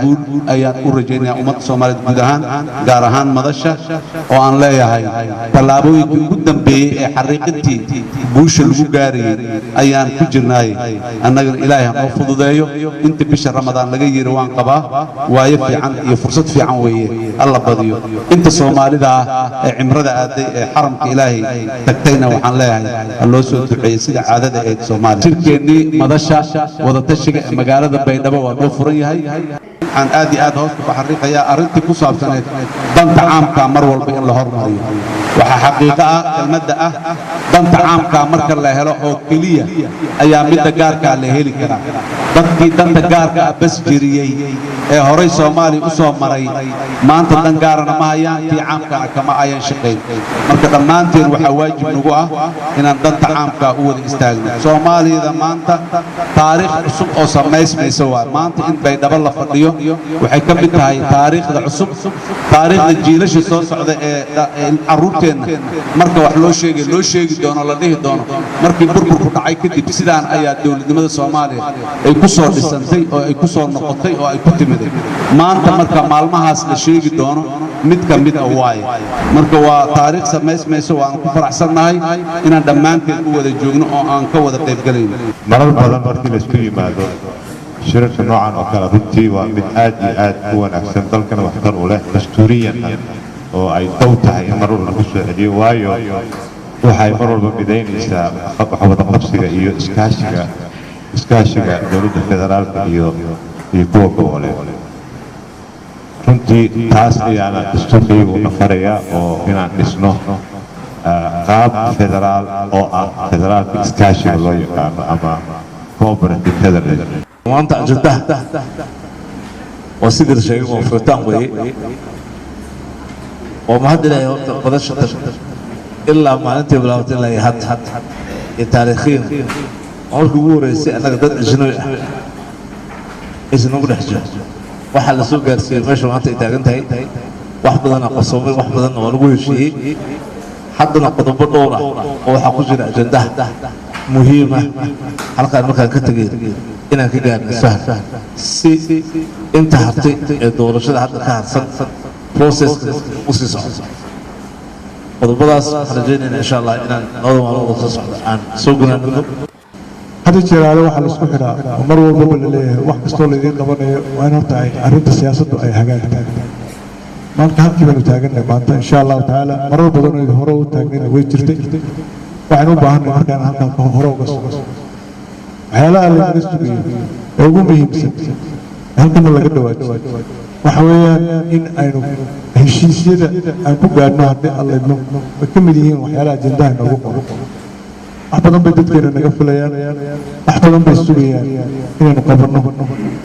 guud ayaan u rajaynayaa ummadda Soomaaliyeed guud ahaan gaar ahaan madasha oo aan leeyahay tallaabooyinkii ugu dambeeyay ee xariiqintii guusha lagu gaarayay ayaan ku jirnay annagana ilaahay ha fududeeyo inta bisha Ramadaan laga yiri waan qabaa waayo fiican iyo fursad fiican weeye alla badiyo inta Soomaalida ee cimrada aaday ee xaramka ilaahay tagtayna waxaan leeyahay loo soo duceeyay sida caadada ee Soomaaliya shirkeennii madasha wada tashiga magaalada Baydhabo waa loo furan yahay aan aad iyo aad hoos ku xariiqaya arintii ku saabsaneed danta caamka mar walba in la hormariyo waxa xaqiiqo ah kelmadda ah danta caamka marka la helo oo kaliya ayaa midda gaarka la heli karaa dadkii danta gaarka bas jiriyay ee horay Soomaali u soo maray maanta dan gaarana ma hayaan tii caamkana kama ayan shaqeyn marka dhammaanteen waxa waajib nagu ah inaan danta caamka u wada istaagno Soomaalida maanta taariikh cusub oo samaysmayso waa maanta in Baydhabo la fadhiyo waxay ka mid tahay taariikhda cusub taariikhda jiilasha soo socda ee caruurteena marka wax loo sheegi doono la dhihi doono markii burburku dhacay kadib sidaan ayaa dawladnimada Soomaaliya ay ku soo dhisantay oo ay ku soo noqotay oo ay ku timiday maanta marka maalmahaas la sheegi doono mid ka mid ah waay marka waa taariikh samaysmayso waan ku faraxsanahay inaan dhammaanteen u wada joogno oo aan ka wada qayb galayno marar badan markii la isku yimaado shirarka noocan oo kale runtii waa mid aad iyo aad u wanaagsan dalkana waxtar u leh dastuuriyan oo ay dow tahay in mar walba lagu soo celiyo waayo waxay mar walba midaynaysaa wada qabsiga iyo iskaashiga dowladda federaalka iyo kuwa goboleed runtii taas ayaana dastuurkaygu nafarayaa oo inaan dhisno qaab federaal oo ah federaalka iskaashiga loo yaqaano ama cooperative federalism maanta ajandaha waa sidii la sheegay waa furitaan weeye oo mahad ilaahay horta badashatan ilaa maalintii bilaabatay ilaa hadda iyo taariikhiin markii ugu horeysay annaga dad ajnabi ah aysan ugu dhex jiro waxaa la soo gaarsiiyey meesha maanta ay taagan tahay wax badanaa qarsoomay wax badanna waa lagu heshiiyey haddana qodobo dhowr ah oo waxaa ku jira ajandaha muhiima halkaan markaan ka tegay inaan ka gaarno sahal si inta hartay ee doorashada hadda ka harsan processka u sii socdo qodobadaas waxaan rajaynaynaa insha allah inaan labada maalmood soo socdo aan soo gunaanno hadda jiraale waxaa la isku xidhaa oo mar walbaba la leeyahay wax kastoo laydiin qabanayo waa in horta ay arrinta siyaasaddu ay hagaagtaan maanta halkii baanu taagannahay maanta insha allahu tacaala marar badan oo hore u taagnayna way jirtay waxaan u baahannahay markaan halkan hore uga sugo waxyaalaha laynaga sugayo ee ugu muhiimsan halkana laga dhawaajo waxa weeyaan in aynu heshiisyada aan ku gaadhno haddii allaydno way ka mid yihiin waxyaalaha ajendaha noogu qoro wax badan bay dadkeena naga filayaan wax badan bay sugayaan inaynu qabanno